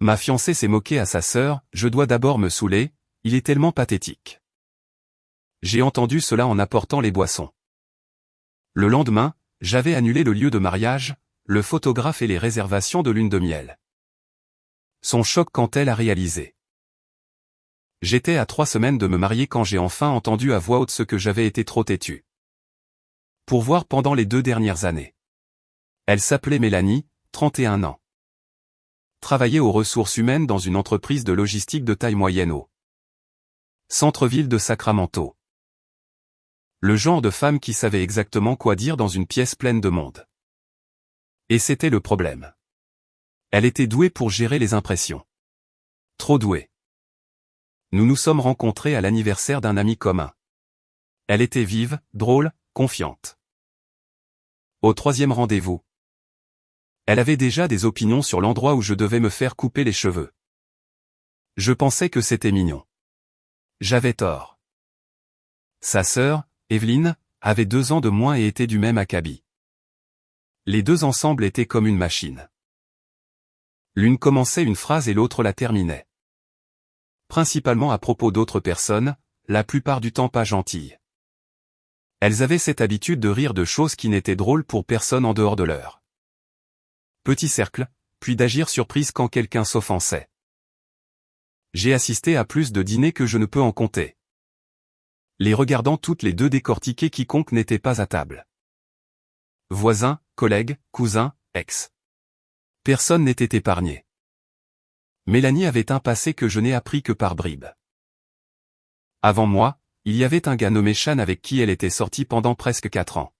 Ma fiancée s'est moquée à sa sœur, je dois d'abord me saouler, il est tellement pathétique. J'ai entendu cela en apportant les boissons. Le lendemain, j'avais annulé le lieu de mariage, le photographe et les réservations de lune de miel. Son choc quand elle a réalisé. J'étais à 3 semaines de me marier quand j'ai enfin entendu à voix haute ce que j'avais été trop têtu pour voir pendant les 2 dernières années. Elle s'appelait Mélanie, 31 ans. Travaillait aux ressources humaines dans une entreprise de logistique de taille moyenne au centre-ville de Sacramento. Le genre de femme qui savait exactement quoi dire dans une pièce pleine de monde. Et c'était le problème. Elle était douée pour gérer les impressions. Trop douée. Nous nous sommes rencontrés à l'anniversaire d'un ami commun. Elle était vive, drôle, confiante. Au 3e rendez-vous. Elle avait déjà des opinions sur l'endroit où je devais me faire couper les cheveux. Je pensais que c'était mignon. J'avais tort. Sa sœur, Evelyne, avait 2 ans de moins et était du même acabit. Les deux ensemble étaient comme une machine. L'une commençait une phrase et l'autre la terminait. Principalement à propos d'autres personnes, la plupart du temps pas gentilles. Elles avaient cette habitude de rire de choses qui n'étaient drôles pour personne en dehors de leur petit cercle, puis d'agir surprise quand quelqu'un s'offensait. J'ai assisté à plus de dîners que je ne peux en compter. Les regardant toutes les deux décortiquer quiconque n'était pas à table. Voisins, collègues, cousins, ex. Personne n'était épargné. Mélanie avait un passé que je n'ai appris que par bribes. Avant moi, il y avait un gars nommé Sean avec qui elle était sortie pendant presque 4 ans.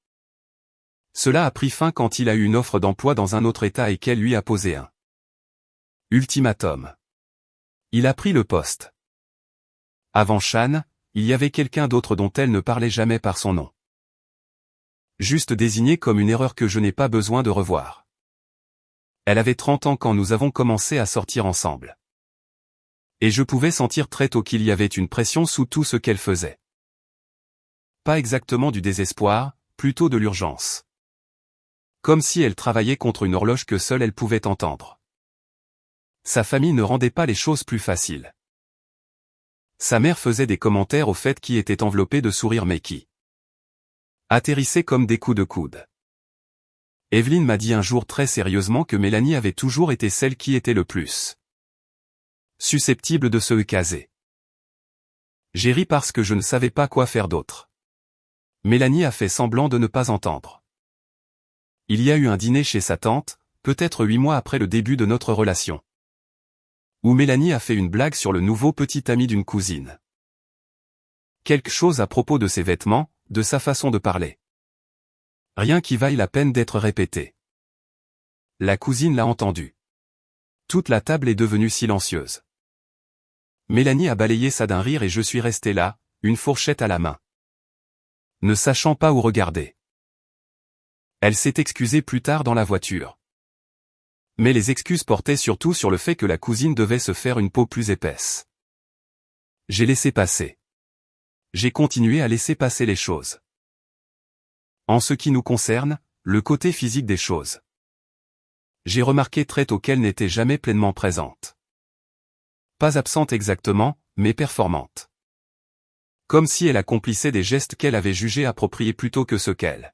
Cela a pris fin quand il a eu une offre d'emploi dans un autre état et qu'elle lui a posé un ultimatum. Il a pris le poste. Avant Sean, il y avait quelqu'un d'autre dont elle ne parlait jamais par son nom. Juste désigné comme une erreur que je n'ai pas besoin de revoir. Elle avait 30 ans quand nous avons commencé à sortir ensemble. Et je pouvais sentir très tôt qu'il y avait une pression sous tout ce qu'elle faisait. Pas exactement du désespoir, plutôt de l'urgence. Comme si elle travaillait contre une horloge que seule elle pouvait entendre. Sa famille ne rendait pas les choses plus faciles. Sa mère faisait des commentaires au fait qui étaient enveloppés de sourires mais qui atterrissaient comme des coups de coude. Evelyne m'a dit un jour très sérieusement que Mélanie avait toujours été celle qui était le plus susceptible de se caser. J'ai ri parce que je ne savais pas quoi faire d'autre. Mélanie a fait semblant de ne pas entendre. Il y a eu un dîner chez sa tante, peut-être 8 mois après le début de notre relation, où Mélanie a fait une blague sur le nouveau petit ami d'une cousine. Quelque chose à propos de ses vêtements, de sa façon de parler. Rien qui vaille la peine d'être répété. La cousine l'a entendu. Toute la table est devenue silencieuse. Mélanie a balayé ça d'un rire et je suis resté là, une fourchette à la main, ne sachant pas où regarder. Elle s'est excusée plus tard dans la voiture. Mais les excuses portaient surtout sur le fait que la cousine devait se faire une peau plus épaisse. J'ai laissé passer. J'ai continué à laisser passer les choses. En ce qui nous concerne, le côté physique des choses. J'ai remarqué très tôt qu'elle n'était jamais pleinement présente. Pas absente exactement, mais performante. Comme si elle accomplissait des gestes qu'elle avait jugés appropriés plutôt que ceux qu'elle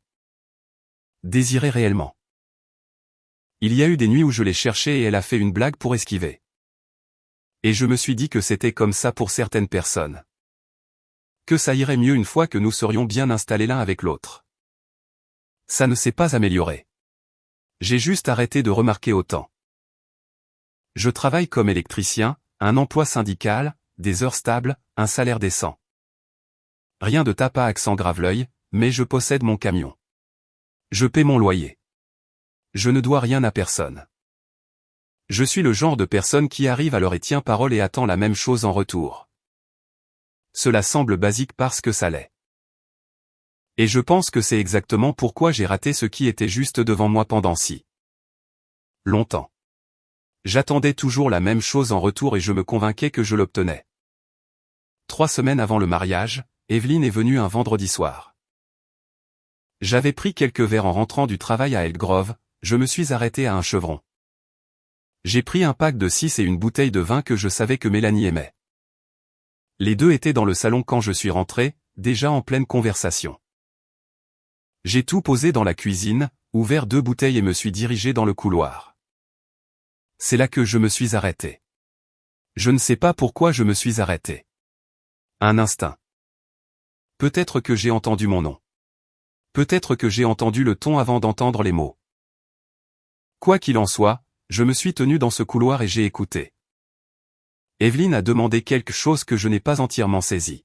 désirait réellement. Il y a eu des nuits où je l'ai cherchée et elle a fait une blague pour esquiver. Et je me suis dit que c'était comme ça pour certaines personnes. Que ça irait mieux une fois que nous serions bien installés l'un avec l'autre. Ça ne s'est pas amélioré. J'ai juste arrêté de remarquer autant. Je travaille comme électricien, un emploi syndical, des heures stables, un salaire décent. Rien de tape à accent grave-l'œil, mais je possède mon camion. Je paie mon loyer. Je ne dois rien à personne. Je suis le genre de personne qui arrive à l'heure et tient parole et attend la même chose en retour. Cela semble basique parce que ça l'est. Et je pense que c'est exactement pourquoi j'ai raté ce qui était juste devant moi pendant si longtemps. J'attendais toujours la même chose en retour et je me convainquais que je l'obtenais. 3 semaines avant le mariage, Evelyne est venue un vendredi soir. J'avais pris quelques verres en rentrant du travail à Elk Grove, je me suis arrêté à un chevron. J'ai pris un pack de 6 et une bouteille de vin que je savais que Mélanie aimait. Les deux étaient dans le salon quand je suis rentré, déjà en pleine conversation. J'ai tout posé dans la cuisine, ouvert 2 bouteilles et me suis dirigé dans le couloir. C'est là que je me suis arrêté. Je ne sais pas pourquoi je me suis arrêté. Un instinct. Peut-être que j'ai entendu mon nom. Peut-être que j'ai entendu le ton avant d'entendre les mots. Quoi qu'il en soit, je me suis tenu dans ce couloir et j'ai écouté. Evelyne a demandé quelque chose que je n'ai pas entièrement saisi.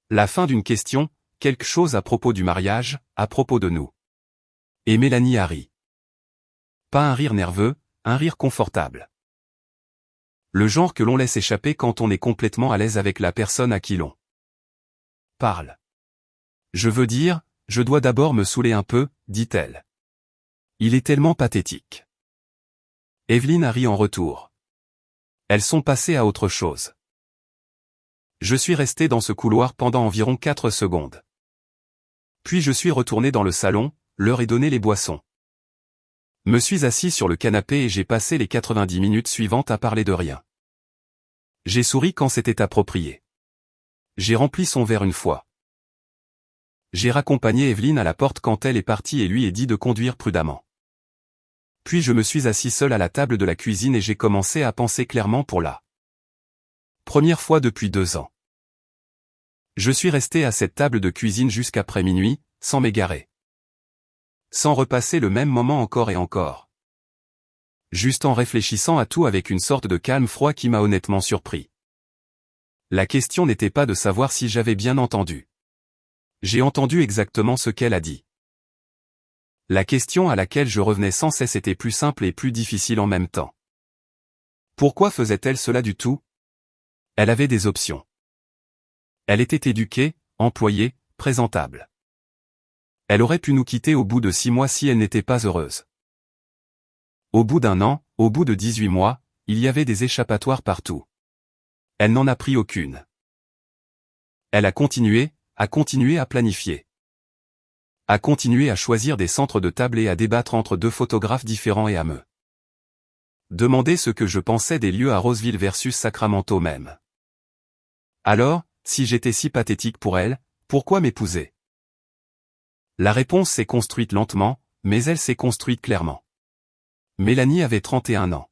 La fin d'une question, quelque chose à propos du mariage, à propos de nous. Et Mélanie a ri. Pas un rire nerveux, un rire confortable. Le genre que l'on laisse échapper quand on est complètement à l'aise avec la personne à qui l'on parle. Je veux dire, je dois d'abord me saouler un peu, dit-elle. Il est tellement pathétique. Evelyne a ri en retour. Elles sont passées à autre chose. Je suis resté dans ce couloir pendant environ 4 secondes. Puis je suis retourné dans le salon, leur ai donné les boissons. Me suis assis sur le canapé et j'ai passé les 90 minutes suivantes à parler de rien. J'ai souri quand c'était approprié. J'ai rempli son verre une fois. J'ai raccompagné Evelyne à la porte quand elle est partie et lui ai dit de conduire prudemment. Puis je me suis assis seul à la table de la cuisine et j'ai commencé à penser clairement pour la première fois depuis 2 ans. Je suis resté à cette table de cuisine jusqu'après minuit, sans m'égarer. Sans repasser le même moment encore et encore. Juste en réfléchissant à tout avec une sorte de calme froid qui m'a honnêtement surpris. La question n'était pas de savoir si j'avais bien entendu. J'ai entendu exactement ce qu'elle a dit. La question à laquelle je revenais sans cesse était plus simple et plus difficile en même temps. Pourquoi faisait-elle cela du tout? Elle avait des options. Elle était éduquée, employée, présentable. Elle aurait pu nous quitter au bout de 6 mois si elle n'était pas heureuse. Au bout d'1 an, au bout de 18 mois, il y avait des échappatoires partout. Elle n'en a pris aucune. Elle a continué à planifier. A continué à choisir des centres de table et à débattre entre 2 photographes différents et à me demander ce que je pensais des lieux à Roseville versus Sacramento même. Alors, si j'étais si pathétique pour elle, pourquoi m'épouser? La réponse s'est construite lentement, mais elle s'est construite clairement. Mélanie avait 31 ans.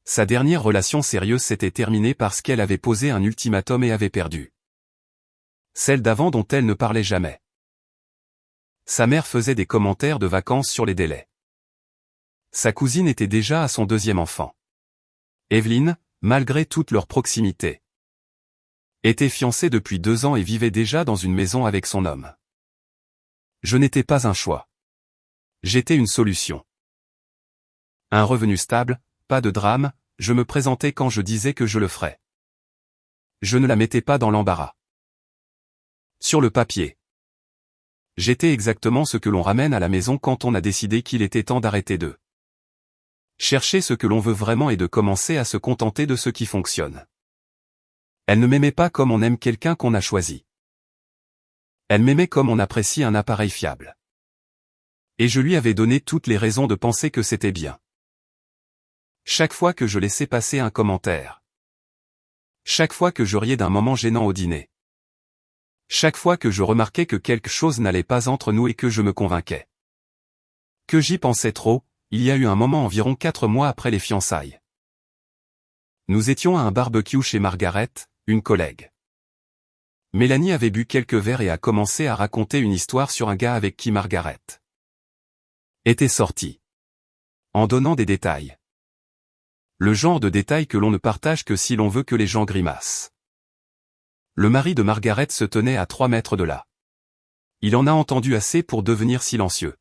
Sa dernière relation sérieuse s'était terminée parce qu'elle avait posé un ultimatum et avait perdu. Celle d'avant dont elle ne parlait jamais. Sa mère faisait des commentaires de vacances sur les délais. Sa cousine était déjà à son 2e enfant. Evelyne, malgré toute leur proximité, était fiancée depuis 2 ans et vivait déjà dans une maison avec son homme. Je n'étais pas un choix. J'étais une solution. Un revenu stable, pas de drame, je me présentais quand je disais que je le ferais. Je ne la mettais pas dans l'embarras. Sur le papier. J'étais exactement ce que l'on ramène à la maison quand on a décidé qu'il était temps d'arrêter de chercher ce que l'on veut vraiment et de commencer à se contenter de ce qui fonctionne. Elle ne m'aimait pas comme on aime quelqu'un qu'on a choisi. Elle m'aimait comme on apprécie un appareil fiable. Et je lui avais donné toutes les raisons de penser que c'était bien. Chaque fois que je laissais passer un commentaire. Chaque fois que je riais d'un moment gênant au dîner. Chaque fois que je remarquais que quelque chose n'allait pas entre nous et que je me convainquais que j'y pensais trop, il y a eu un moment environ 4 mois après les fiançailles. Nous étions à un barbecue chez Margaret, une collègue. Mélanie avait bu quelques verres et a commencé à raconter une histoire sur un gars avec qui Margaret était sortie. En donnant des détails. Le genre de détails que l'on ne partage que si l'on veut que les gens grimacent. Le mari de Margaret se tenait à 3 mètres de là. Il en a entendu assez pour devenir silencieux.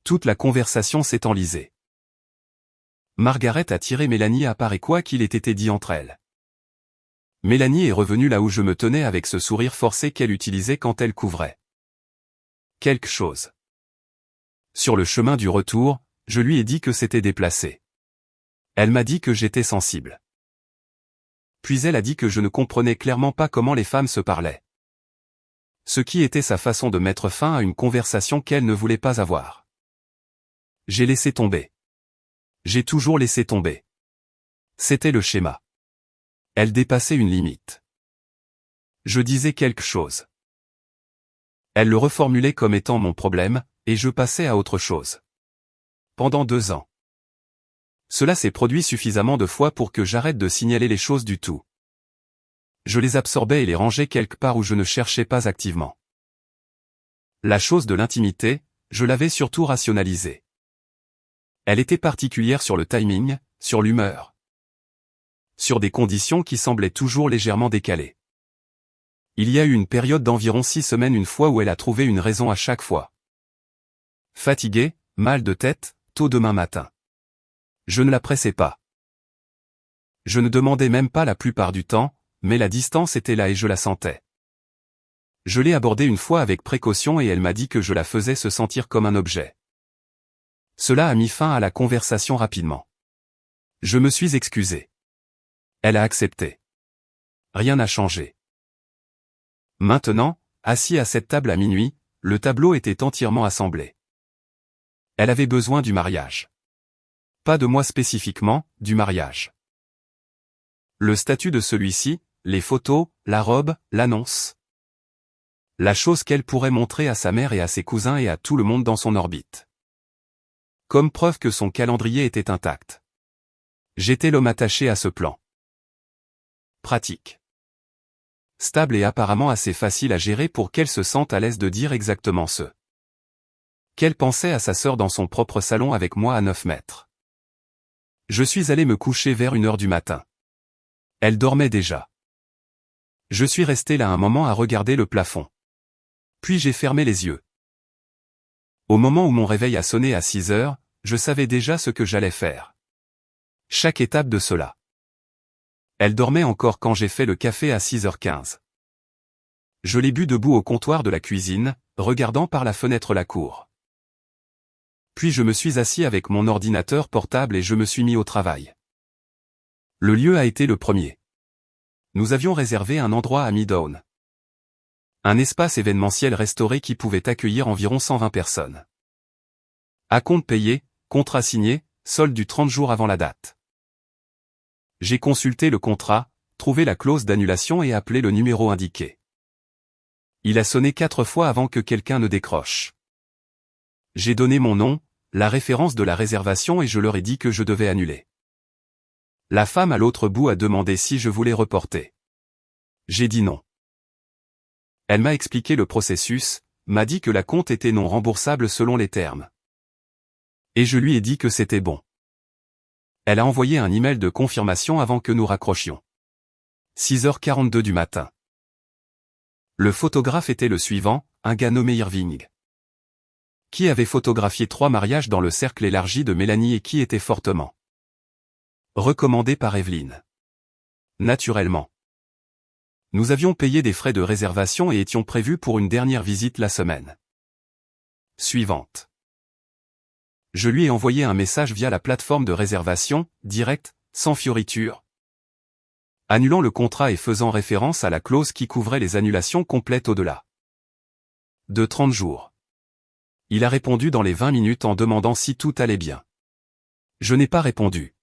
Toute la conversation s'est enlisée. Margaret a tiré Mélanie à part et quoi qu'il ait été dit entre elles. Mélanie est revenue là où je me tenais avec ce sourire forcé qu'elle utilisait quand elle couvrait quelque chose. Sur le chemin du retour, je lui ai dit que c'était déplacé. Elle m'a dit que j'étais sensible. Puis elle a dit que je ne comprenais clairement pas comment les femmes se parlaient. Ce qui était sa façon de mettre fin à une conversation qu'elle ne voulait pas avoir. J'ai laissé tomber. J'ai toujours laissé tomber. C'était le schéma. Elle dépassait une limite. Je disais quelque chose. Elle le reformulait comme étant mon problème, et je passais à autre chose. Pendant 2 ans. Cela s'est produit suffisamment de fois pour que j'arrête de signaler les choses du tout. Je les absorbais et les rangeais quelque part où je ne cherchais pas activement. La chose de l'intimité, je l'avais surtout rationalisée. Elle était particulière sur le timing, sur l'humeur. Sur des conditions qui semblaient toujours légèrement décalées. Il y a eu une période d'environ 6 semaines une fois où elle a trouvé une raison à chaque fois. Fatiguée, mal de tête, tôt demain matin. Je ne la pressais pas. Je ne demandais même pas la plupart du temps, mais la distance était là et je la sentais. Je l'ai abordée une fois avec précaution et elle m'a dit que je la faisais se sentir comme un objet. Cela a mis fin à la conversation rapidement. Je me suis excusé. Elle a accepté. Rien n'a changé. Maintenant, assis à cette table à minuit, le tableau était entièrement assemblé. Elle avait besoin du mariage. Pas de moi spécifiquement, du mariage. Le statut de celui-ci, les photos, la robe, l'annonce. La chose qu'elle pourrait montrer à sa mère et à ses cousins et à tout le monde dans son orbite. Comme preuve que son calendrier était intact. J'étais l'homme attaché à ce plan. Pratique. Stable et apparemment assez facile à gérer pour qu'elle se sente à l'aise de dire exactement ce qu'elle pensait à sa sœur dans son propre salon avec moi à 9 mètres. Je suis allé me coucher vers 1 heure du matin. Elle dormait déjà. Je suis resté là un moment à regarder le plafond. Puis j'ai fermé les yeux. Au moment où mon réveil a sonné à 6 heures, je savais déjà ce que j'allais faire. Chaque étape de cela. Elle dormait encore quand j'ai fait le café à 6h15. Je l'ai bu debout au comptoir de la cuisine, regardant par la fenêtre la cour. Puis je me suis assis avec mon ordinateur portable et je me suis mis au travail. Le lieu a été le premier. Nous avions réservé un endroit à Midtown. Un espace événementiel restauré qui pouvait accueillir environ 120 personnes. Acompte payé, contrat signé, solde du 30 jours avant la date. J'ai consulté le contrat, trouvé la clause d'annulation et appelé le numéro indiqué. Il a sonné 4 fois avant que quelqu'un ne décroche. J'ai donné mon nom, la référence de la réservation et je leur ai dit que je devais annuler. La femme à l'autre bout a demandé si je voulais reporter. J'ai dit non. Elle m'a expliqué le processus, m'a dit que l'acompte était non remboursable selon les termes. Et je lui ai dit que c'était bon. Elle a envoyé un email de confirmation avant que nous raccrochions. 6h42 du matin. Le photographe était le suivant, un gars nommé Irving. Qui avait photographié 3 mariages dans le cercle élargi de Mélanie et qui était fortement recommandé par Evelyne. Naturellement. Nous avions payé des frais de réservation et étions prévus pour une dernière visite la semaine suivante. Je lui ai envoyé un message via la plateforme de réservation, direct, sans fioriture, annulant le contrat et faisant référence à la clause qui couvrait les annulations complètes au-delà de 30 jours. Il a répondu dans les 20 minutes en demandant si tout allait bien. Je n'ai pas répondu.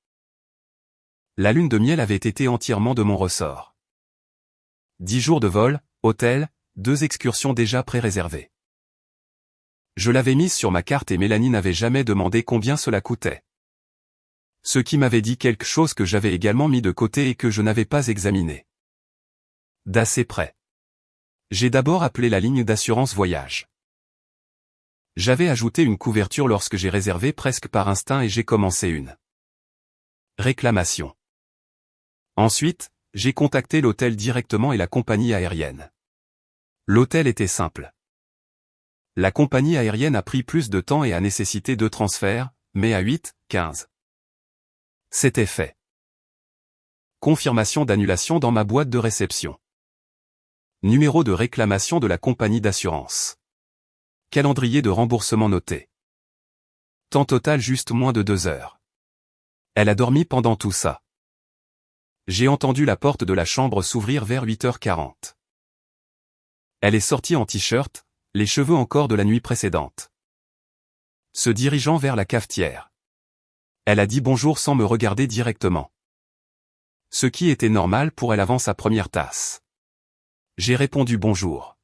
La lune de miel avait été entièrement de mon ressort. 10 jours de vol, hôtel, 2 excursions déjà pré-réservées. Je l'avais mise sur ma carte et Mélanie n'avait jamais demandé combien cela coûtait. Ce qui m'avait dit quelque chose que j'avais également mis de côté et que je n'avais pas examiné. D'assez près. J'ai d'abord appelé la ligne d'assurance voyage. J'avais ajouté une couverture lorsque j'ai réservé presque par instinct et j'ai commencé une réclamation. Ensuite, j'ai contacté l'hôtel directement et la compagnie aérienne. L'hôtel était simple. La compagnie aérienne a pris plus de temps et a nécessité 2 transferts, mais à 8:15. C'était fait. Confirmation d'annulation dans ma boîte de réception. Numéro de réclamation de la compagnie d'assurance. Calendrier de remboursement noté. Temps total juste moins de 2 heures. Elle a dormi pendant tout ça. J'ai entendu la porte de la chambre s'ouvrir vers 8h40. Elle est sortie en t-shirt, les cheveux encore de la nuit précédente. Se dirigeant vers la cafetière. Elle a dit bonjour sans me regarder directement. Ce qui était normal pour elle avant sa première tasse. J'ai répondu bonjour.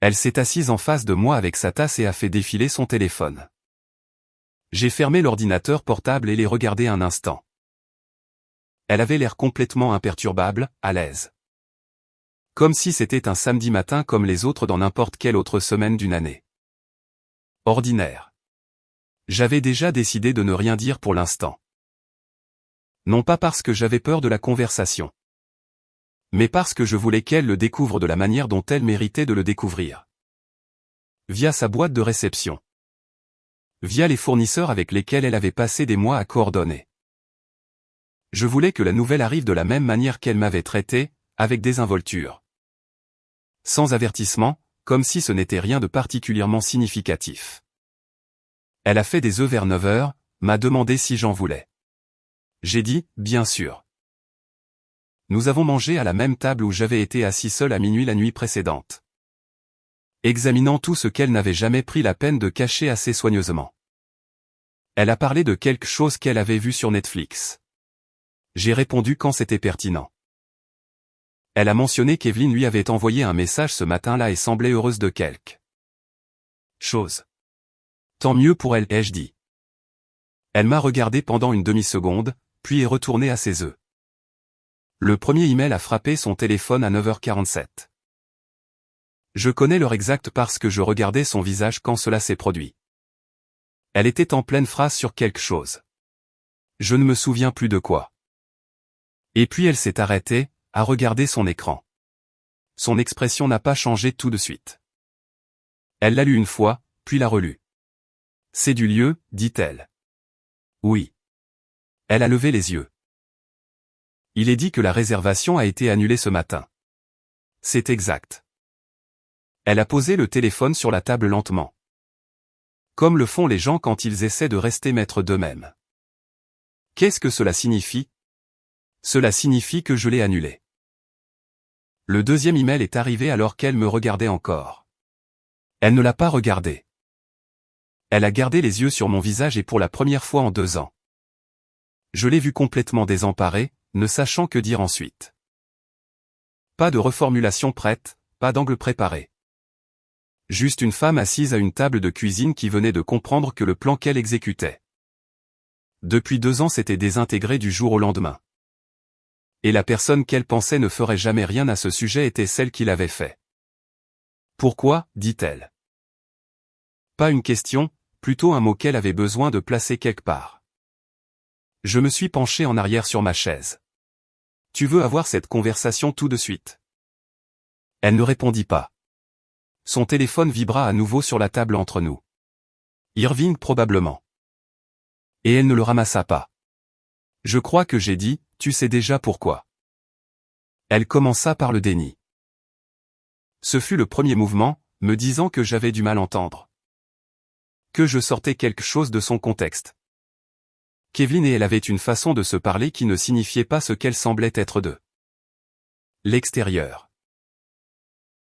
Elle s'est assise en face de moi avec sa tasse et a fait défiler son téléphone. J'ai fermé l'ordinateur portable et l'ai regardé un instant. Elle avait l'air complètement imperturbable, à l'aise. Comme si c'était un samedi matin comme les autres dans n'importe quelle autre semaine d'une année. Ordinaire. J'avais déjà décidé de ne rien dire pour l'instant. Non pas parce que j'avais peur de la conversation. Mais parce que je voulais qu'elle le découvre de la manière dont elle méritait de le découvrir. Via sa boîte de réception. Via les fournisseurs avec lesquels elle avait passé des mois à coordonner. Je voulais que la nouvelle arrive de la même manière qu'elle m'avait traité, avec désinvolture. Sans avertissement, comme si ce n'était rien de particulièrement significatif. Elle a fait des œufs vers 9 heures, m'a demandé si j'en voulais. J'ai dit, bien sûr. Nous avons mangé à la même table où j'avais été assis seul à minuit la nuit précédente. Examinant tout ce qu'elle n'avait jamais pris la peine de cacher assez soigneusement. Elle a parlé de quelque chose qu'elle avait vu sur Netflix. J'ai répondu quand c'était pertinent. Elle a mentionné qu'Evelyne lui avait envoyé un message ce matin-là et semblait heureuse de quelque chose. Tant mieux pour elle, ai-je dit. Elle m'a regardé pendant une demi-seconde, puis est retournée à ses œufs. Le premier email a frappé son téléphone à 9h47. Je connais l'heure exacte parce que je regardais son visage quand cela s'est produit. Elle était en pleine phrase sur quelque chose. Je ne me souviens plus de quoi. Et puis elle s'est arrêtée, a regardé son écran. Son expression n'a pas changé tout de suite. Elle l'a lu une fois, puis l'a relu. C'est du lieu, dit-elle. Oui. Elle a levé les yeux. Il est dit que la réservation a été annulée ce matin. C'est exact. Elle a posé le téléphone sur la table lentement. Comme le font les gens quand ils essaient de rester maîtres d'eux-mêmes. Qu'est-ce que cela signifie? Cela signifie que je l'ai annulé. Le deuxième email est arrivé alors qu'elle me regardait encore. Elle ne l'a pas regardé. Elle a gardé les yeux sur mon visage et pour la première fois en 2 ans. Je l'ai vue complètement désemparée, ne sachant que dire ensuite. Pas de reformulation prête, pas d'angle préparé. Juste une femme assise à une table de cuisine qui venait de comprendre que le plan qu'elle exécutait. Depuis 2 ans s'était désintégré du jour au lendemain. Et la personne qu'elle pensait ne ferait jamais rien à ce sujet était celle qui l'avait fait. Pourquoi, dit-elle. Pas une question, plutôt un mot qu'elle avait besoin de placer quelque part. Je me suis penché en arrière sur ma chaise. Tu veux avoir cette conversation tout de suite? Elle ne répondit pas. Son téléphone vibra à nouveau sur la table entre nous. Irving probablement. Et elle ne le ramassa pas. Je crois que j'ai dit, tu sais déjà pourquoi. Elle commença par le déni. Ce fut le premier mouvement, me disant que j'avais du mal à entendre. Que je sortais quelque chose de son contexte. Kevin et elle avaient une façon de se parler qui ne signifiait pas ce qu'elle semblait être de l'extérieur.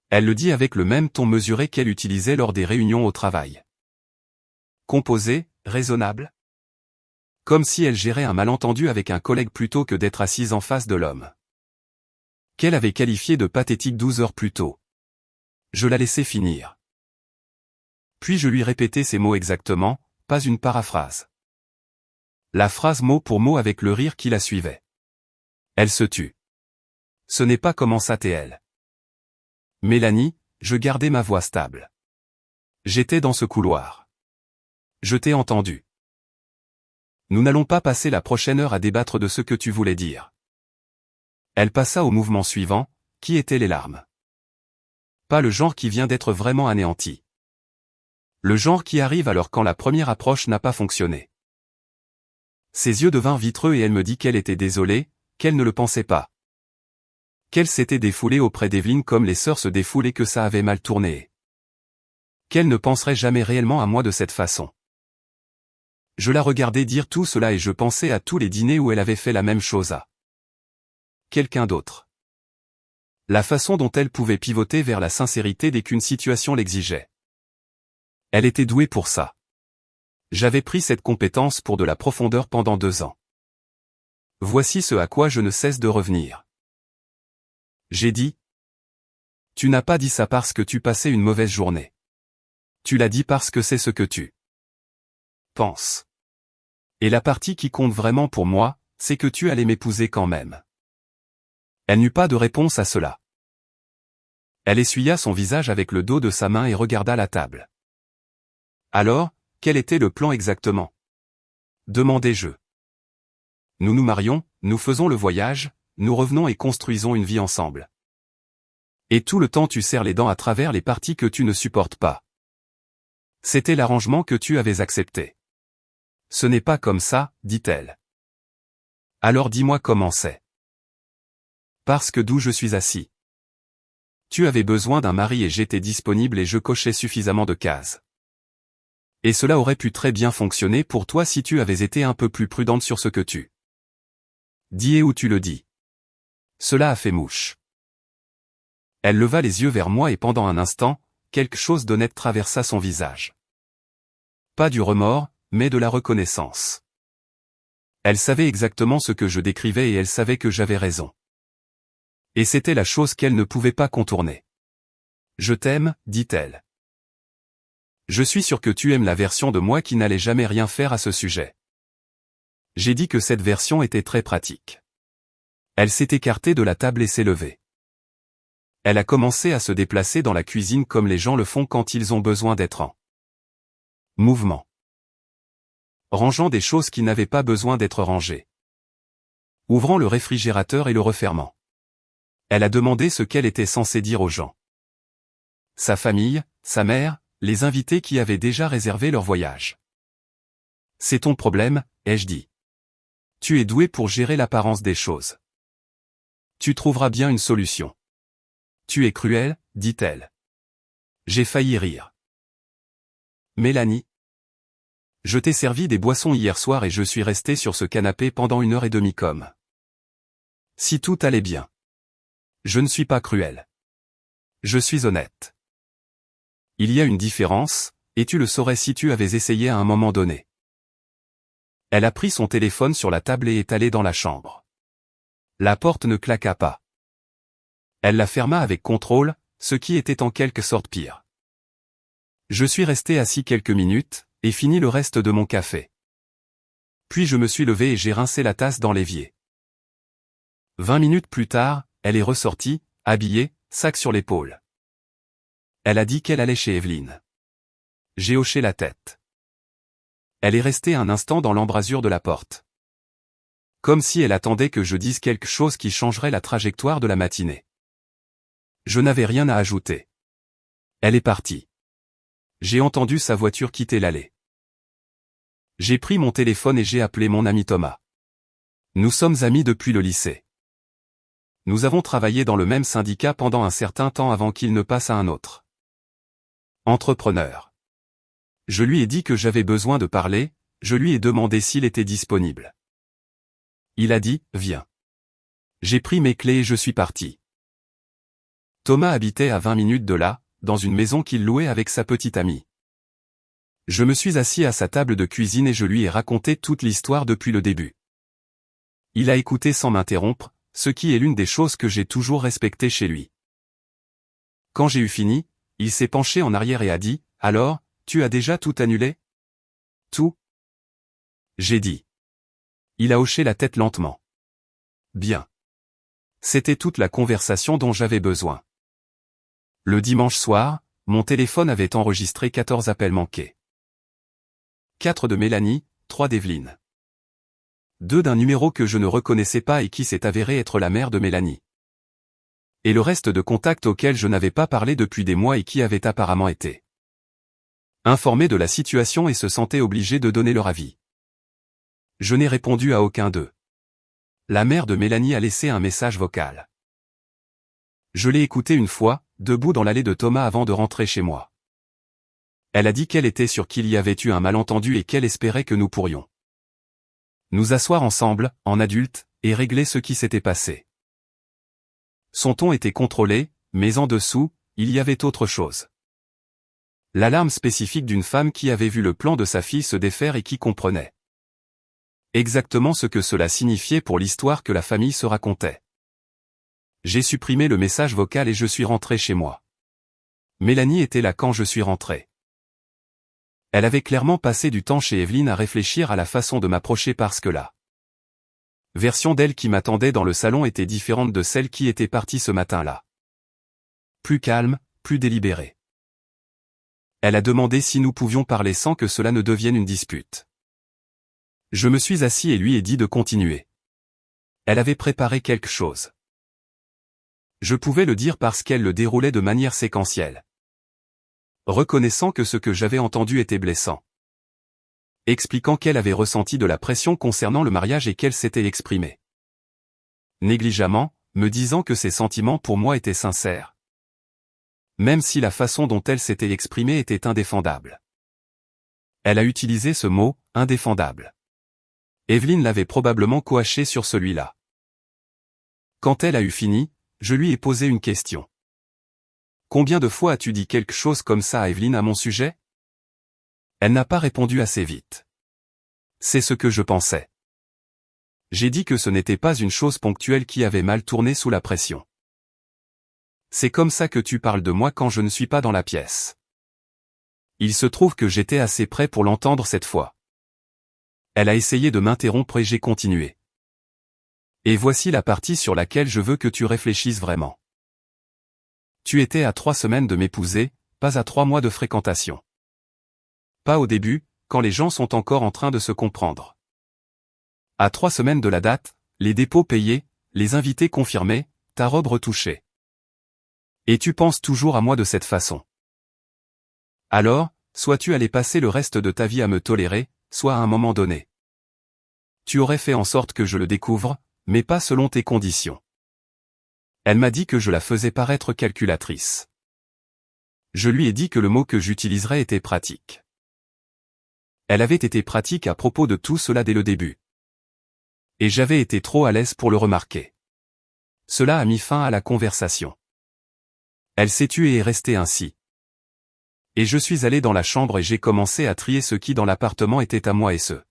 Elle le dit avec le même ton mesuré qu'elle utilisait lors des réunions au travail. Composé, raisonnable. Comme si elle gérait un malentendu avec un collègue plutôt que d'être assise en face de l'homme. Qu'elle avait qualifié de pathétique 12 heures plus tôt. Je la laissai finir. Puis je lui répétai ces mots exactement, pas une paraphrase. La phrase mot pour mot avec le rire qui la suivait. Elle se tut. Ce n'est pas commença-t-elle. Mélanie, je gardai ma voix stable. J'étais dans ce couloir. Je t'ai entendu. Nous n'allons pas passer la prochaine heure à débattre de ce que tu voulais dire. Elle passa au mouvement suivant, qui étaient les larmes. Pas le genre qui vient d'être vraiment anéanti. Le genre qui arrive alors quand la première approche n'a pas fonctionné. Ses yeux devinrent vitreux et elle me dit qu'elle était désolée, qu'elle ne le pensait pas. Qu'elle s'était défoulée auprès d'Evelyne comme les sœurs se défoulent et que ça avait mal tourné. Qu'elle ne penserait jamais réellement à moi de cette façon. Je la regardais dire tout cela et je pensais à tous les dîners où elle avait fait la même chose à quelqu'un d'autre. La façon dont elle pouvait pivoter vers la sincérité dès qu'une situation l'exigeait. Elle était douée pour ça. J'avais pris cette compétence pour de la profondeur pendant 2 ans. Voici ce à quoi je ne cesse de revenir. J'ai dit. Tu n'as pas dit ça parce que tu passais une mauvaise journée. Tu l'as dit parce que c'est ce que tu penses. Et la partie qui compte vraiment pour moi, c'est que tu allais m'épouser quand même. Elle n'eut pas de réponse à cela. Elle essuya son visage avec le dos de sa main et regarda la table. Alors, quel était le plan exactement? Demandai-je. Nous nous marions, nous faisons le voyage, nous revenons et construisons une vie ensemble. Et tout le temps tu serres les dents à travers les parties que tu ne supportes pas. C'était l'arrangement que tu avais accepté. Ce n'est pas comme ça, dit-elle. Alors dis-moi comment c'est. Parce que d'où je suis assis. Tu avais besoin d'un mari et j'étais disponible et je cochais suffisamment de cases. Et cela aurait pu très bien fonctionner pour toi si tu avais été un peu plus prudente sur ce que tu dis et où tu le dis. Cela a fait mouche. Elle leva les yeux vers moi et pendant un instant, quelque chose d'honnête traversa son visage. Pas du remords, mais de la reconnaissance. Elle savait exactement ce que je décrivais et elle savait que j'avais raison. Et c'était la chose qu'elle ne pouvait pas contourner. Je t'aime, dit-elle. Je suis sûr que tu aimes la version de moi qui n'allait jamais rien faire à ce sujet. J'ai dit que cette version était très pratique. Elle s'est écartée de la table et s'est levée. Elle a commencé à se déplacer dans la cuisine comme les gens le font quand ils ont besoin d'être en mouvement. Rangeant des choses qui n'avaient pas besoin d'être rangées. Ouvrant le réfrigérateur et le refermant. Elle a demandé ce qu'elle était censée dire aux gens. Sa famille, sa mère, les invités qui avaient déjà réservé leur voyage. C'est ton problème, ai-je dit. Tu es doué pour gérer l'apparence des choses. Tu trouveras bien une solution. Tu es cruelle, dit-elle. J'ai failli rire. Mélanie. Je t'ai servi des boissons hier soir et je suis resté sur ce canapé pendant 1h30 comme. Si tout allait bien. Je ne suis pas cruel. Je suis honnête. Il y a une différence, et tu le saurais si tu avais essayé à un moment donné. Elle a pris son téléphone sur la table et est allée dans la chambre. La porte ne claqua pas. Elle la ferma avec contrôle, ce qui était en quelque sorte pire. Je suis resté assis quelques minutes, et fini le reste de mon café. Puis je me suis levé et j'ai rincé la tasse dans l'évier. 20 minutes plus tard, elle est ressortie, habillée, sac sur l'épaule. Elle a dit qu'elle allait chez Evelyne. J'ai hoché la tête. Elle est restée un instant dans l'embrasure de la porte. Comme si elle attendait que je dise quelque chose qui changerait la trajectoire de la matinée. Je n'avais rien à ajouter. Elle est partie. J'ai entendu sa voiture quitter l'allée. J'ai pris mon téléphone et j'ai appelé mon ami Thomas. Nous sommes amis depuis le lycée. Nous avons travaillé dans le même syndicat pendant un certain temps avant qu'il ne passe à un autre. Entrepreneur. Je lui ai dit que j'avais besoin de parler, je lui ai demandé s'il était disponible. Il a dit, viens. J'ai pris mes clés et je suis parti. Thomas habitait à 20 minutes de là, dans une maison qu'il louait avec sa petite amie. Je me suis assis à sa table de cuisine et je lui ai raconté toute l'histoire depuis le début. Il a écouté sans m'interrompre, ce qui est l'une des choses que j'ai toujours respectées chez lui. Quand j'ai eu fini, il s'est penché en arrière et a dit, « Alors, tu as déjà tout annulé ?» « Tout ?» J'ai dit. Il a hoché la tête lentement. « Bien. » C'était toute la conversation dont j'avais besoin. Le dimanche soir, mon téléphone avait enregistré 14 appels manqués. 4 de Mélanie, 3 d'Evelyne. 2 d'un numéro que je ne reconnaissais pas et qui s'est avéré être la mère de Mélanie. Et le reste de contacts auxquels je n'avais pas parlé depuis des mois et qui avaient apparemment été informés de la situation et se sentaient obligés de donner leur avis. Je n'ai répondu à aucun d'eux. La mère de Mélanie a laissé un message vocal. Je l'ai écouté une fois, debout dans l'allée de Thomas avant de rentrer chez moi. Elle a dit qu'elle était sûre qu'il y avait eu un malentendu et qu'elle espérait que nous pourrions nous asseoir ensemble, en adultes, et régler ce qui s'était passé. Son ton était contrôlé, mais en dessous, il y avait autre chose. L'alarme spécifique d'une femme qui avait vu le plan de sa fille se défaire et qui comprenait exactement ce que cela signifiait pour l'histoire que la famille se racontait. J'ai supprimé le message vocal et je suis rentré chez moi. Mélanie était là quand je suis rentré. Elle avait clairement passé du temps chez Evelyne à réfléchir à la façon de m'approcher parce que la version d'elle qui m'attendait dans le salon était différente de celle qui était partie ce matin-là. Plus calme, plus délibérée. Elle a demandé si nous pouvions parler sans que cela ne devienne une dispute. Je me suis assis et lui ai dit de continuer. Elle avait préparé quelque chose. Je pouvais le dire parce qu'elle le déroulait de manière séquentielle. Reconnaissant que ce que j'avais entendu était blessant. Expliquant qu'elle avait ressenti de la pression concernant le mariage et qu'elle s'était exprimée négligemment, me disant que ses sentiments pour moi étaient sincères. Même si la façon dont elle s'était exprimée était indéfendable. Elle a utilisé ce mot, indéfendable. Evelyne l'avait probablement coaché sur celui-là. Quand elle a eu fini, je lui ai posé une question. Combien de fois as-tu dit quelque chose comme ça à Evelyne à mon sujet? Elle n'a pas répondu assez vite. C'est ce que je pensais. J'ai dit que ce n'était pas une chose ponctuelle qui avait mal tourné sous la pression. C'est comme ça que tu parles de moi quand je ne suis pas dans la pièce. Il se trouve que j'étais assez près pour l'entendre cette fois. Elle a essayé de m'interrompre et j'ai continué. Et voici la partie sur laquelle je veux que tu réfléchisses vraiment. Tu étais à 3 semaines de m'épouser, pas à 3 mois de fréquentation. Pas au début, quand les gens sont encore en train de se comprendre. À 3 semaines de la date, les dépôts payés, les invités confirmés, ta robe retouchée. Et tu penses toujours à moi de cette façon. Alors, soit tu allais passer le reste de ta vie à me tolérer, soit à un moment donné. Tu aurais fait en sorte que je le découvre, mais pas selon tes conditions. Elle m'a dit que je la faisais paraître calculatrice. Je lui ai dit que le mot que j'utiliserais était pratique. Elle avait été pratique à propos de tout cela dès le début. Et j'avais été trop à l'aise pour le remarquer. Cela a mis fin à la conversation. Elle s'est tue et est restée ainsi. Et je suis allé dans la chambre et j'ai commencé à trier ce qui dans l'appartement était à moi et ce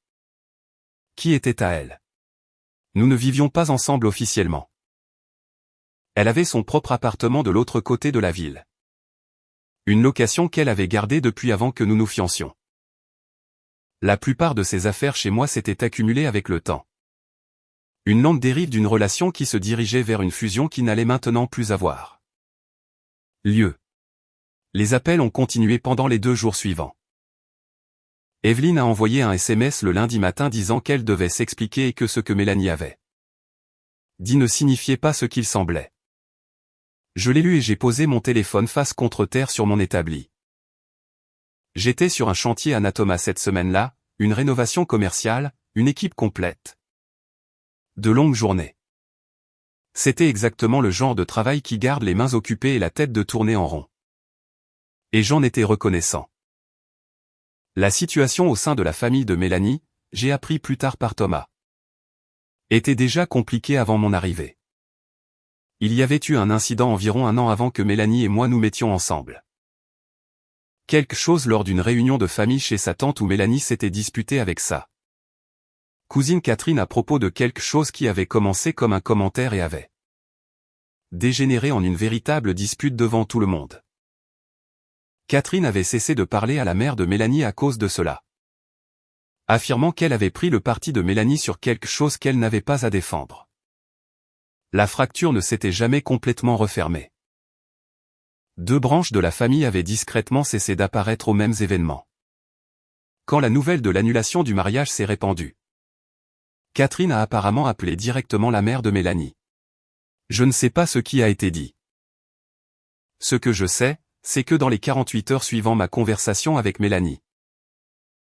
qui était à elle. Nous ne vivions pas ensemble officiellement. Elle avait son propre appartement de l'autre côté de la ville. Une location qu'elle avait gardée depuis avant que nous nous fiancions. La plupart de ses affaires chez moi s'étaient accumulées avec le temps. Une lente dérive d'une relation qui se dirigeait vers une fusion qui n'allait maintenant plus avoir lieu. Les appels ont continué pendant les 2 jours suivants. Evelyne a envoyé un SMS le lundi matin disant qu'elle devait s'expliquer et que ce que Mélanie avait dit ne signifiait pas ce qu'il semblait. Je l'ai lu et j'ai posé mon téléphone face contre terre sur mon établi. J'étais sur un chantier Anatoma cette semaine-là, une rénovation commerciale, une équipe complète. De longues journées. C'était exactement le genre de travail qui garde les mains occupées et la tête de tourner en rond. Et j'en étais reconnaissant. La situation au sein de la famille de Mélanie, j'ai appris plus tard par Thomas, était déjà compliquée avant mon arrivée. Il y avait eu un incident environ 1 an avant que Mélanie et moi nous mettions ensemble. Quelque chose lors d'une réunion de famille chez sa tante où Mélanie s'était disputée avec sa cousine Catherine à propos de quelque chose qui avait commencé comme un commentaire et avait dégénéré en une véritable dispute devant tout le monde. Catherine avait cessé de parler à la mère de Mélanie à cause de cela. Affirmant qu'elle avait pris le parti de Mélanie sur quelque chose qu'elle n'avait pas à défendre. La fracture ne s'était jamais complètement refermée. 2 branches de la famille avaient discrètement cessé d'apparaître aux mêmes événements. Quand la nouvelle de l'annulation du mariage s'est répandue, Catherine a apparemment appelé directement la mère de Mélanie. Je ne sais pas ce qui a été dit. Ce que je sais, c'est que dans les 48 heures suivant ma conversation avec Mélanie,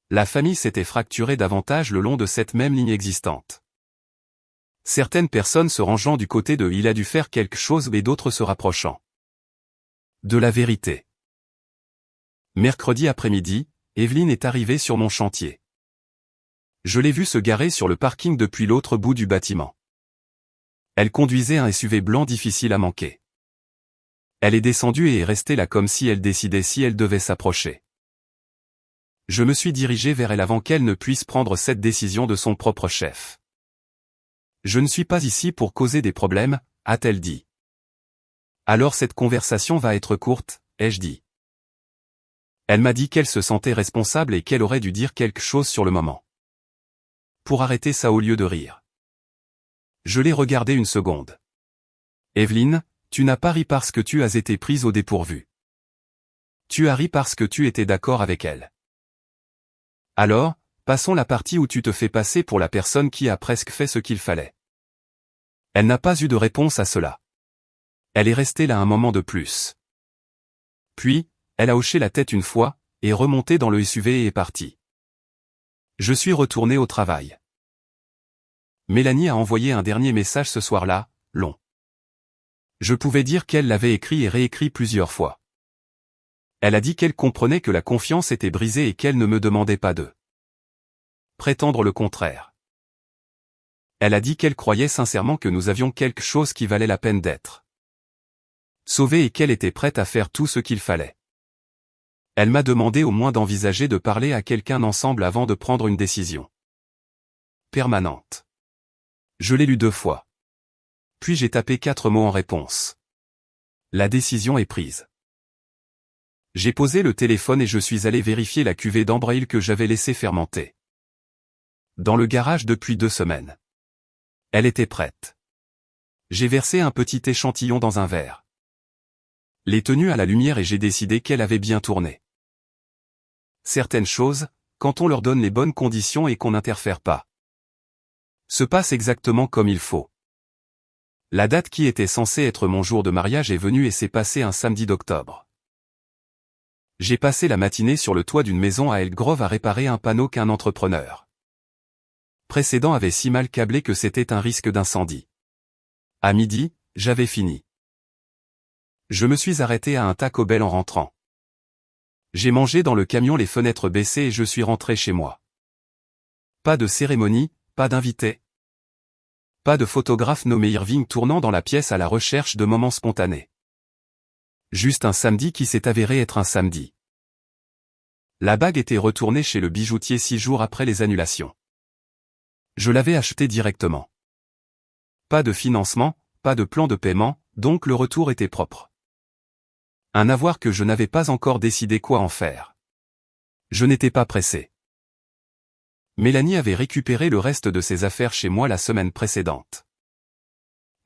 la famille s'était fracturée davantage le long de cette même ligne existante. Certaines personnes se rangeant du côté de « il a dû faire quelque chose » et d'autres se rapprochant de la vérité. Mercredi après-midi, Evelyne est arrivée sur mon chantier. Je l'ai vue se garer sur le parking depuis l'autre bout du bâtiment. Elle conduisait un SUV blanc difficile à manquer. Elle est descendue et est restée là comme si elle décidait si elle devait s'approcher. Je me suis dirigé vers elle avant qu'elle ne puisse prendre cette décision de son propre chef. Je ne suis pas ici pour causer des problèmes, a-t-elle dit. Alors cette conversation va être courte, ai-je dit. Elle m'a dit qu'elle se sentait responsable et qu'elle aurait dû dire quelque chose sur le moment. Pour arrêter ça au lieu de rire. Je l'ai regardé une seconde. Evelyne, tu n'as pas ri parce que tu as été prise au dépourvu. Tu as ri parce que tu étais d'accord avec elle. Alors, passons la partie où tu te fais passer pour la personne qui a presque fait ce qu'il fallait. Elle n'a pas eu de réponse à cela. Elle est restée là un moment de plus. Puis, elle a hoché la tête une fois, est remontée dans le SUV et est partie. Je suis retourné au travail. Mélanie a envoyé un dernier message ce soir-là, long. Je pouvais dire qu'elle l'avait écrit et réécrit plusieurs fois. Elle a dit qu'elle comprenait que la confiance était brisée et qu'elle ne me demandait pas de prétendre le contraire. Elle a dit qu'elle croyait sincèrement que nous avions quelque chose qui valait la peine d'être sauvée et qu'elle était prête à faire tout ce qu'il fallait. Elle m'a demandé au moins d'envisager de parler à quelqu'un ensemble avant de prendre une décision permanente. Je l'ai lu 2 fois. Puis j'ai tapé 4 mots en réponse. La décision est prise. J'ai posé le téléphone et je suis allé vérifier la cuvée d'Ambrail que j'avais laissée fermenter dans le garage depuis 2 semaines. Elle était prête. J'ai versé un petit échantillon dans un verre. Les tenues à la lumière et j'ai décidé qu'elle avait bien tourné. Certaines choses, quand on leur donne les bonnes conditions et qu'on n'interfère pas, se passent exactement comme il faut. La date qui était censée être mon jour de mariage est venue et s'est passée un samedi d'octobre. J'ai passé la matinée sur le toit d'une maison à Elk Grove à réparer un panneau qu'un entrepreneur précédent avait si mal câblé que c'était un risque d'incendie. À midi, j'avais fini. Je me suis arrêté à un Taco Bell en rentrant. J'ai mangé dans le camion les fenêtres baissées et je suis rentré chez moi. Pas de cérémonie, pas d'invité. Pas de photographe nommé Irving tournant dans la pièce à la recherche de moments spontanés. Juste un samedi qui s'est avéré être un samedi. La bague était retournée chez le bijoutier 6 jours après les annulations. Je l'avais achetée directement. Pas de financement, pas de plan de paiement, donc le retour était propre. Un avoir que je n'avais pas encore décidé quoi en faire. Je n'étais pas pressé. Mélanie avait récupéré le reste de ses affaires chez moi la semaine précédente.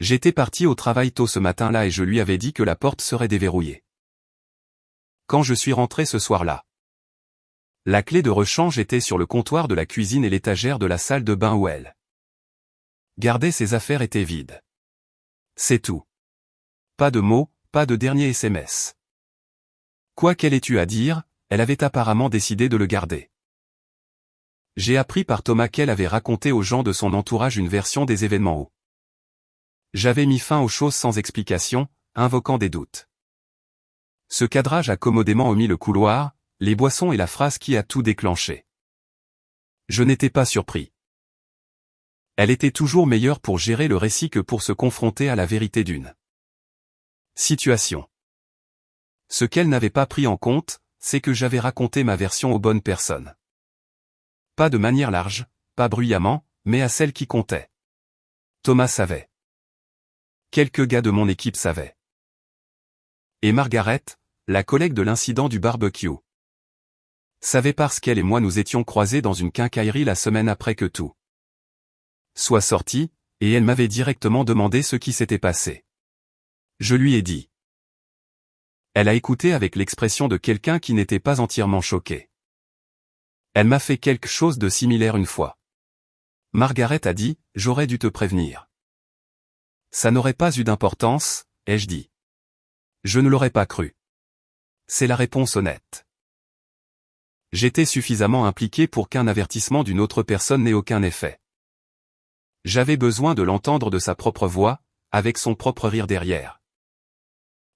J'étais parti au travail tôt ce matin-là et je lui avais dit que la porte serait déverrouillée. Quand je suis rentré ce soir-là, la clé de rechange était sur le comptoir de la cuisine et l'étagère de la salle de bain où elle gardait ses affaires étaient vides. C'est tout. Pas de mots, pas de dernier SMS. Quoi qu'elle ait eu à dire, elle avait apparemment décidé de le garder. J'ai appris par Thomas qu'elle avait raconté aux gens de son entourage une version des événements où j'avais mis fin aux choses sans explication, invoquant des doutes. Ce cadrage a commodément omis le couloir, les boissons et la phrase qui a tout déclenché. Je n'étais pas surpris. Elle était toujours meilleure pour gérer le récit que pour se confronter à la vérité d'une situation. Ce qu'elle n'avait pas pris en compte, c'est que j'avais raconté ma version aux bonnes personnes. Pas de manière large, pas bruyamment, mais à celle qui comptait. Thomas savait. Quelques gars de mon équipe savaient. Et Margaret, la collègue de l'incident du barbecue, savait parce qu'elle et moi nous étions croisés dans une quincaillerie la semaine après que tout soit sorti, et elle m'avait directement demandé ce qui s'était passé. Je lui ai dit. Elle a écouté avec l'expression de quelqu'un qui n'était pas entièrement choqué. Elle m'a fait quelque chose de similaire une fois. Margaret a dit, j'aurais dû te prévenir. Ça n'aurait pas eu d'importance, ai-je dit. Je ne l'aurais pas cru. C'est la réponse honnête. J'étais suffisamment impliqué pour qu'un avertissement d'une autre personne n'ait aucun effet. J'avais besoin de l'entendre de sa propre voix, avec son propre rire derrière.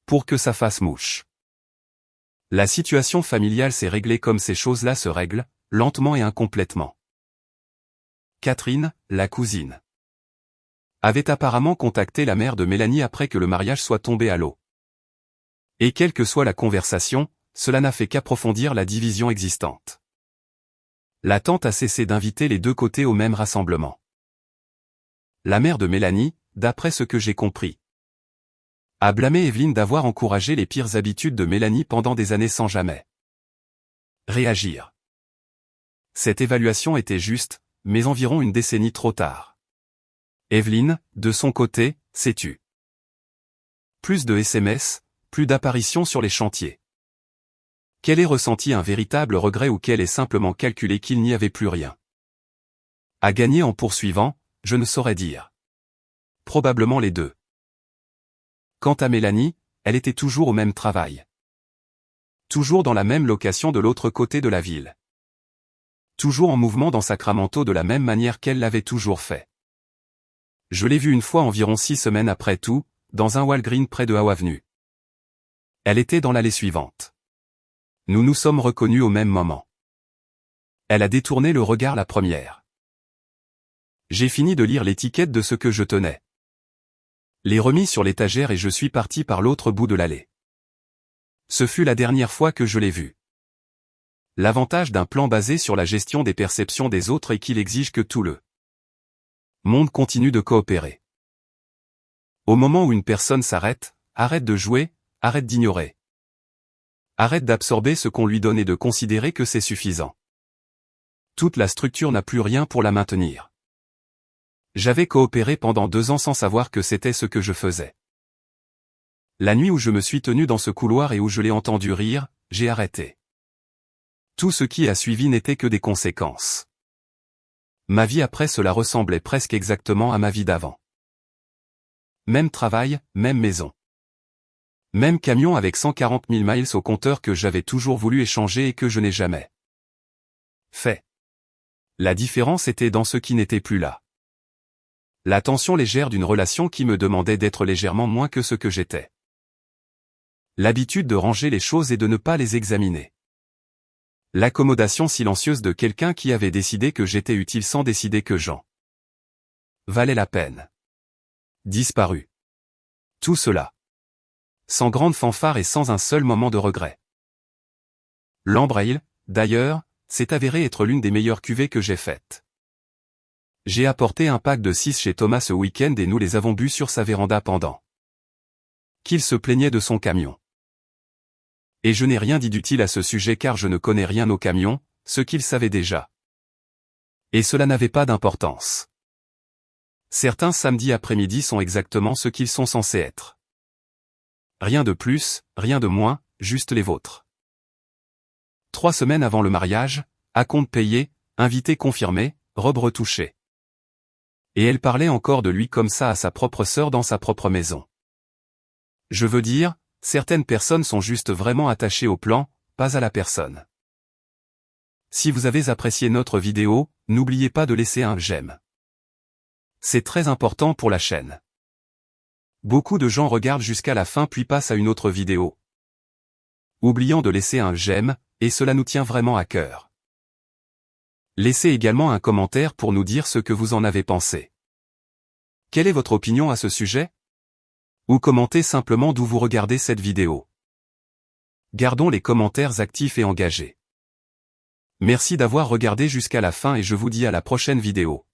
Pour que ça fasse mouche. La situation familiale s'est réglée comme ces choses-là se règlent, lentement et incomplètement. Catherine, la cousine, avait apparemment contacté la mère de Mélanie après que le mariage soit tombé à l'eau. Et quelle que soit la conversation, cela n'a fait qu'approfondir la division existante. La tante a cessé d'inviter les deux côtés au même rassemblement. La mère de Mélanie, d'après ce que j'ai compris, a blâmé Evelyne d'avoir encouragé les pires habitudes de Mélanie pendant des années sans jamais réagir. Cette évaluation était juste, mais environ une décennie trop tard. Evelyne, de son côté, s'est tue. Plus de SMS, plus d'apparitions sur les chantiers. Qu'elle ait ressenti un véritable regret ou qu'elle ait simplement calculé qu'il n'y avait plus rien à gagner en poursuivant, je ne saurais dire. Probablement les deux. Quant à Mélanie, elle était toujours au même travail. Toujours dans la même location de l'autre côté de la ville. Toujours en mouvement dans Sacramento de la même manière qu'elle l'avait toujours fait. Je l'ai vue une fois environ 6 semaines après tout, dans un Walgreens près de Howe Avenue. Elle était dans l'allée suivante. Nous nous sommes reconnus au même moment. Elle a détourné le regard la première. J'ai fini de lire l'étiquette de ce que je tenais. Les remis sur l'étagère et je suis parti par l'autre bout de l'allée. Ce fut la dernière fois que je l'ai vue. L'avantage d'un plan basé sur la gestion des perceptions des autres est qu'il exige que tout le monde continue de coopérer. Au moment où une personne s'arrête, arrête de jouer, arrête d'ignorer. Arrête d'absorber ce qu'on lui donne et de considérer que c'est suffisant. Toute la structure n'a plus rien pour la maintenir. J'avais coopéré pendant 2 ans sans savoir que c'était ce que je faisais. La nuit où je me suis tenu dans ce couloir et où je l'ai entendu rire, j'ai arrêté. Tout ce qui a suivi n'était que des conséquences. Ma vie après cela ressemblait presque exactement à ma vie d'avant. Même travail, même maison. Même camion avec 140 000 miles au compteur que j'avais toujours voulu échanger et que je n'ai jamais fait. La différence était dans ce qui n'était plus là. La tension légère d'une relation qui me demandait d'être légèrement moins que ce que j'étais. L'habitude de ranger les choses et de ne pas les examiner. L'accommodation silencieuse de quelqu'un qui avait décidé que j'étais utile sans décider que j'en valais la peine. Disparu. Tout cela. Sans grande fanfare et sans un seul moment de regret. L'Amber Ale, d'ailleurs, s'est avéré être l'une des meilleures cuvées que j'ai faites. J'ai apporté un pack de 6 chez Thomas ce week-end et nous les avons bu sur sa véranda pendant qu'il se plaignait de son camion. Et je n'ai rien dit d'utile à ce sujet car je ne connais rien au camion, ce qu'il savait déjà. Et cela n'avait pas d'importance. Certains samedis après-midi sont exactement ce qu'ils sont censés être. Rien de plus, rien de moins, juste les vôtres. 3 semaines avant le mariage, acompte payé, invité confirmé, robe retouchée. Et elle parlait encore de lui comme ça à sa propre sœur dans sa propre maison. Je veux dire, certaines personnes sont juste vraiment attachées au plan, pas à la personne. Si vous avez apprécié notre vidéo, n'oubliez pas de laisser un j'aime. C'est très important pour la chaîne. Beaucoup de gens regardent jusqu'à la fin puis passent à une autre vidéo, oubliant de laisser un j'aime, et cela nous tient vraiment à cœur. Laissez également un commentaire pour nous dire ce que vous en avez pensé. Quelle est votre opinion à ce sujet? Ou commentez simplement d'où vous regardez cette vidéo. Gardons les commentaires actifs et engagés. Merci d'avoir regardé jusqu'à la fin et je vous dis à la prochaine vidéo.